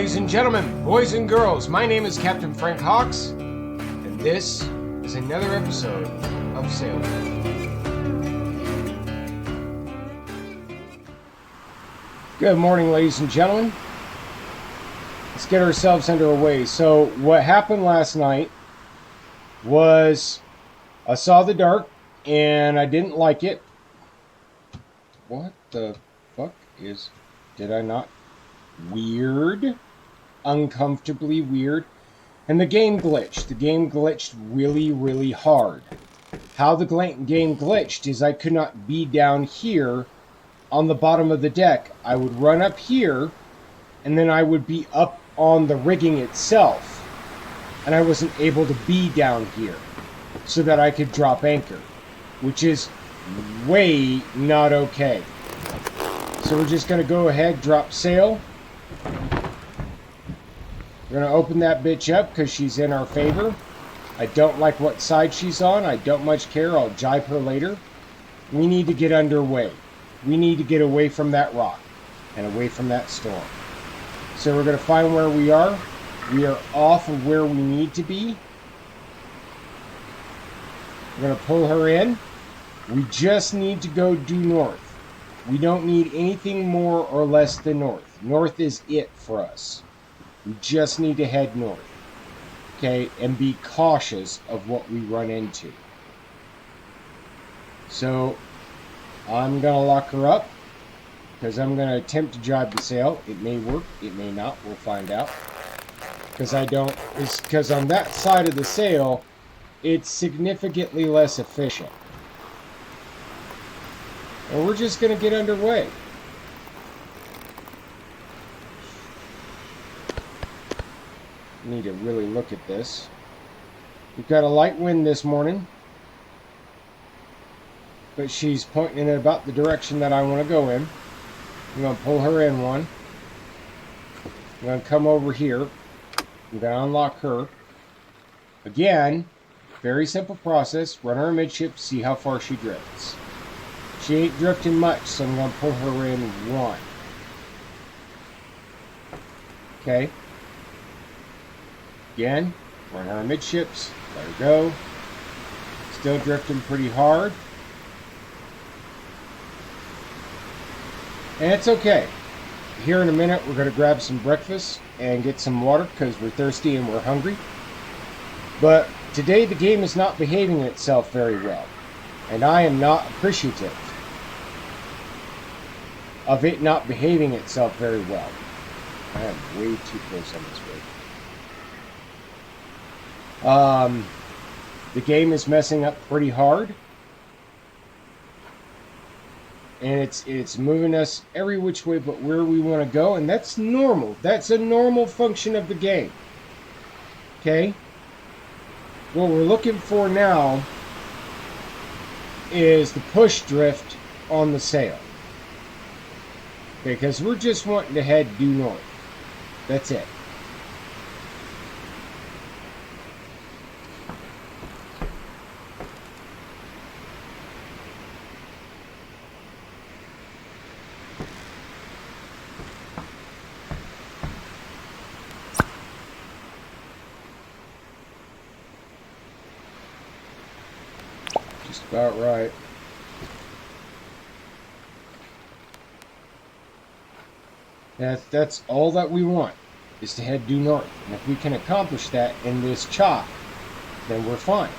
ladies and gentlemen, boys and girls, my name is Captain Frank Hawks, and this is another episode of Sailwind. Good morning, ladies and gentlemen. Let's get ourselves underway. So, what happened last night was I saw the dark, and I didn't like it. What the fuck is... Did I not... Weird, uncomfortably weird, and the game glitched. The game glitched really hard. How the game glitched is I could not be down here on the bottom of the deck. I would run up here, and then I would be up on the rigging itself, and I wasn't able to be down here so that I could drop anchor, which is way not okay. So we're just going to go ahead, drop sail. We're going to open that bitch up because she's in our favor. I don't like what side she's on. I don't much care. I'll jibe her later. We need to get underway. We need to get away from that rock and away from that storm. So we're going to find where we are. We are off of where we need to be. We're going to pull her in. We just need to go due north. We don't need anything more or less than north. North is it for us. We just need to head north. Okay, and be cautious of what we run into. So, I'm going to lock her up, because I'm going to attempt to jibe the sail. It may work, it may not, we'll find out. Because on that side of the sail, it's significantly less efficient. And we're just going to get underway. Need to really look at this. We've got a light wind this morning, but she's pointing in about the direction that I want to go in. I'm going to pull her in one. I'm going to come over here. I'm going to unlock her. Again, very simple process. Run her amidship, see how far she drifts. She ain't drifting much, so I'm going to pull her in one. Okay. Again, run her amidships, let her go. Still drifting pretty hard. And it's okay. Here in a minute, we're going to grab some breakfast and get some water because we're thirsty and we're hungry. But today the game is not behaving itself very well. And I am not appreciative of it not behaving itself very well. I am way too close on this rig. The game is messing up pretty hard, and it's moving us every which way but where we want to go, and that's normal. That's a normal function of the game. Okay? What we're looking for now is the push drift on the sail. Because we're just wanting to head due north. That's it. Just about right. That's all that we want, is to head due north. And if we can accomplish that in this chop, then we're fine.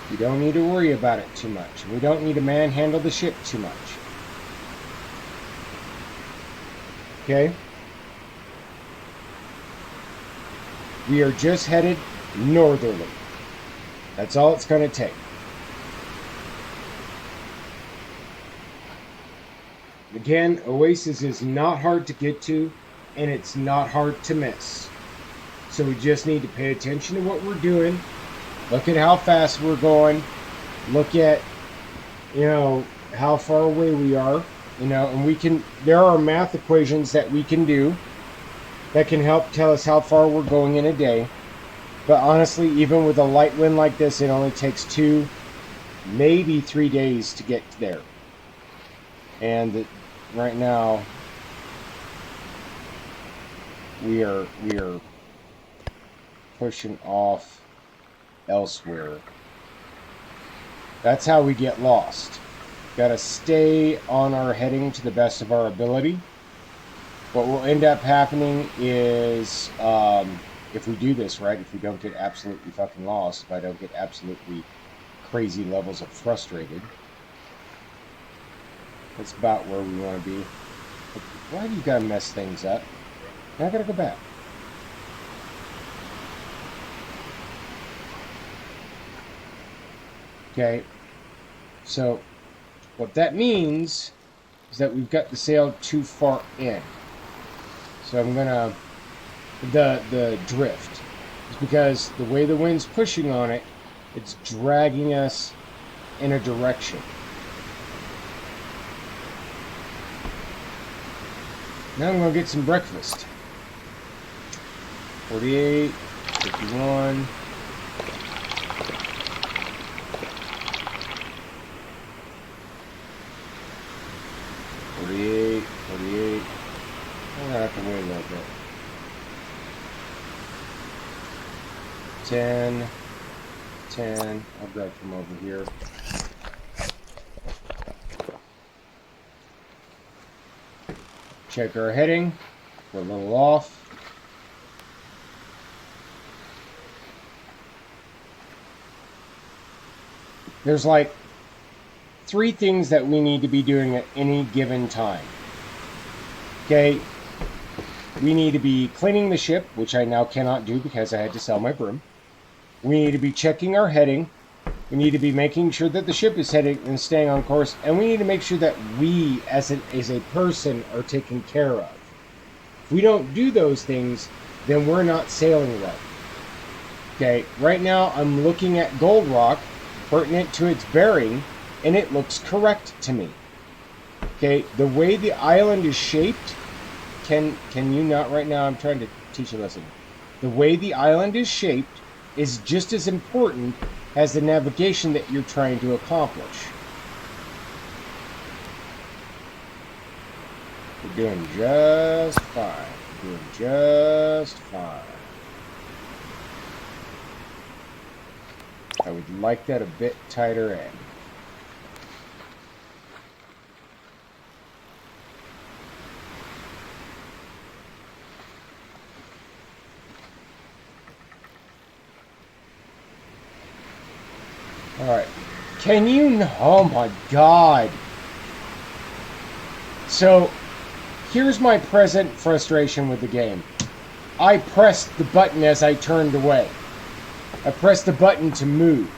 We don't need to worry about it too much. We don't need to manhandle the ship too much. Okay? We are just headed northerly. That's all it's going to take. Again, Oasis is not hard to get to, and it's not hard to miss. So we just need to pay attention to what we're doing. Look at how fast we're going. Look at, how far away we are. And there are math equations that we can do that can help tell us how far we're going in a day. But honestly, even with a light wind like this, it only takes 2, maybe 3 days to get there. And right now, we are pushing off elsewhere. That's how we get lost. Got to stay on our heading to the best of our ability. What will end up happening is, if we do this right, if we don't get absolutely fucking lost, if I don't get absolutely crazy levels of frustrated, that's about where we want to be. But why do you gotta mess things up? Now I gotta go back. Okay, so what that means is that we've got the sail too far in. So I'm gonna, the drift is because the way the wind's pushing on it, it's dragging us in a direction. Now I'm gonna get some breakfast. 48, 51. 48, 48. I'm gonna have to wait a little bit. 10, 10. I'll grab from over here. Check our heading. We're a little off. There's like 3 things that we need to be doing at any given time. Okay, we need to be cleaning the ship, which I now cannot do because I had to sell my broom. We need to be checking our heading. We need to be making sure that the ship is heading and staying on course, and we need to make sure that we, as a person, are taken care of. If we don't do those things, then we're not sailing right. Okay, right now I'm looking at Gold Rock, pertinent to its bearing, and it looks correct to me. Okay, the way the island is shaped, can you not right now? I'm trying to teach a lesson. The way the island is shaped is just as important as the navigation that you're trying to accomplish. We're doing just fine. We're doing just fine. I would like that a bit tighter in. Alright. Can you... Oh my god. So, here's my present frustration with the game. I pressed the button as I turned away. I pressed the button to move.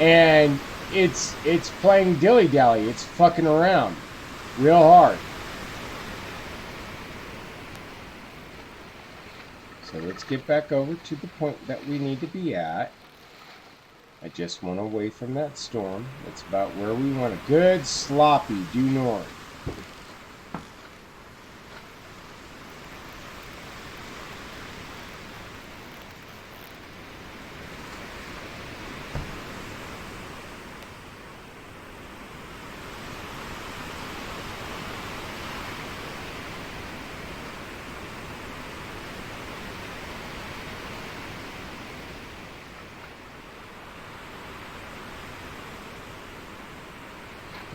And it's playing dilly-dally. It's fucking around. Real hard. So let's get back over to the point that we need to be at. I just want away from that storm. That's about where we want a good sloppy due north.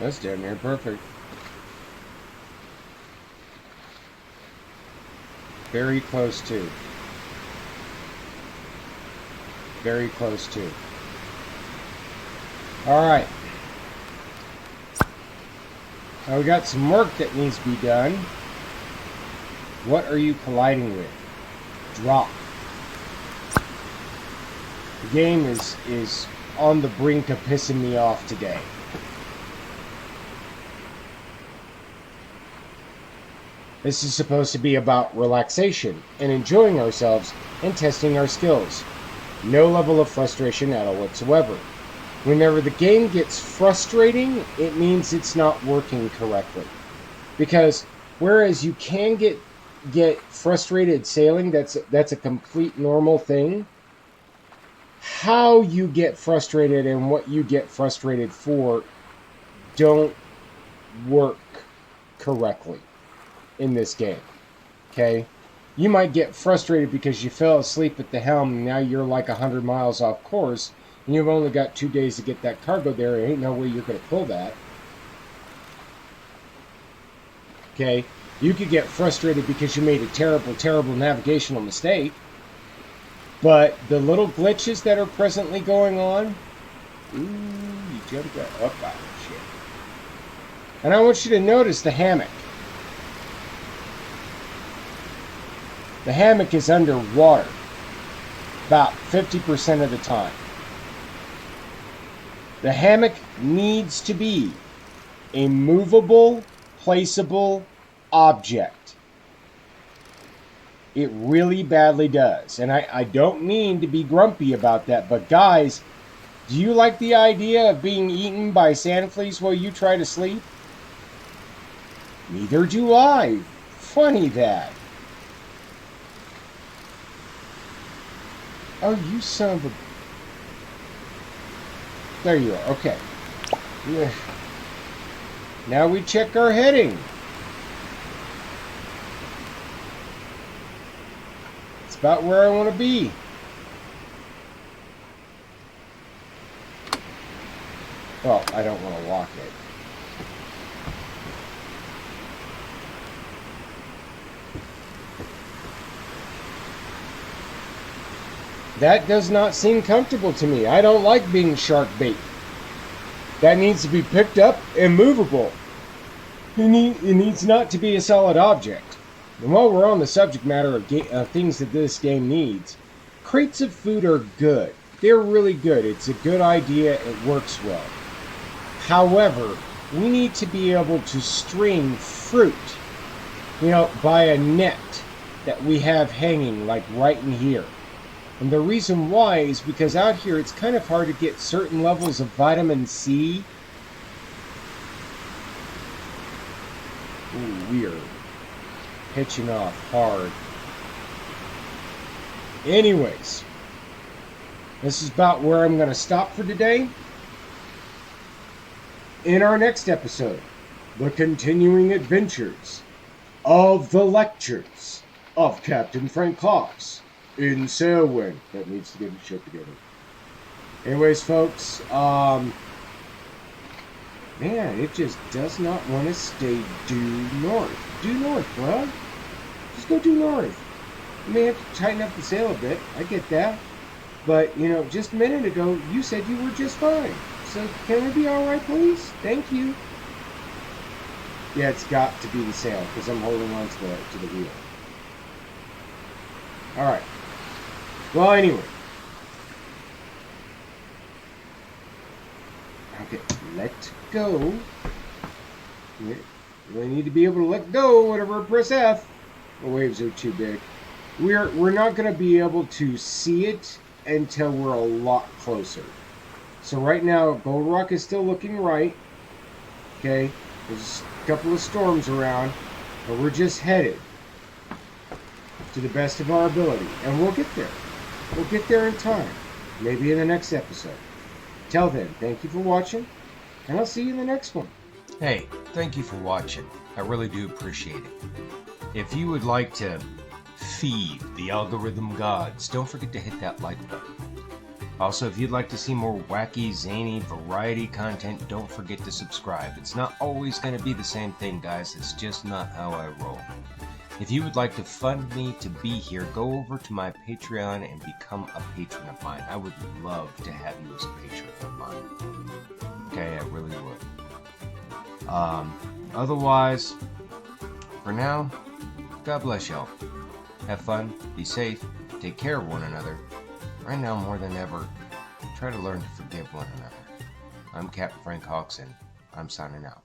That's damn near perfect. Very close to. Very close to. Alright. Now we got some work that needs to be done. What are you colliding with? Drop. The game is on the brink of pissing me off today. This is supposed to be about relaxation and enjoying ourselves and testing our skills. No level of frustration at all whatsoever. Whenever the game gets frustrating, it means it's not working correctly. Because whereas you can get frustrated sailing, that's a complete normal thing. How you get frustrated and what you get frustrated for don't work correctly in this game. Okay? You might get frustrated because you fell asleep at the helm and now you're like 100 miles off course and you've only got 2 days to get that cargo there. There ain't no way you're going to pull that. Okay? You could get frustrated because you made a terrible, terrible navigational mistake. But the little glitches that are presently going on, ooh, you gotta go up out of shit. And I want you to notice the hammock. The hammock is underwater about 50% of the time. The hammock needs to be a movable, placeable object. It really badly does. And I don't mean to be grumpy about that, but guys, do you like the idea of being eaten by sand fleas while you try to sleep? Neither do I. Funny that. Oh, you son of a... There you are. Okay. Yeah. Now we check our heading. It's about where I want to be. Well, I don't want to walk it. That does not seem comfortable to me. I don't like being shark bait. That needs to be picked up and movable. It needs not to be a solid object. And while we're on the subject matter of things that this game needs, crates of food are good. They're really good. It's a good idea. It works well. However, we need to be able to string fruit, by a net that we have hanging like right in here. And the reason why is because out here it's kind of hard to get certain levels of vitamin C. Ooh, we are pitching off hard. Anyways, this is about where I'm going to stop for today. In our next episode, the continuing adventures of the lectures of Captain Frank Cox in Sailwind. That needs to get his shit together. Anyways, folks, man, it just does not want to stay due north. Due north, bro. Just go due north. You may have to tighten up the sail a bit. I get that. But, just a minute ago, you said you were just fine. So, can we be alright, please? Thank you. Yeah, it's got to be the sail, because I'm holding on to the wheel. Alright. Well, anyway. Okay, let go. We really need to be able to let go whenever I press F. The waves are too big. We're not going to be able to see it until we're a lot closer. So right now, Gold Rock is still looking right. Okay, there's a couple of storms around, but we're just headed to the best of our ability. And we'll get there. We'll get there in time. Maybe in the next episode. Till then, thank you for watching, and I'll see you in the next one. Hey, thank you for watching. I really do appreciate it. If you would like to feed the algorithm gods, don't forget to hit that like button. Also, if you'd like to see more wacky, zany, variety content, don't forget to subscribe. It's not always going to be the same thing, guys. It's just not how I roll. If you would like to fund me to be here, go over to my Patreon and become a patron of mine. I would love to have you as a patron of mine. Okay, I really would. Otherwise, for now, God bless y'all. Have fun, be safe, take care of one another. Right now, more than ever, try to learn to forgive one another. I'm Captain Frank Hawks, and I'm signing out.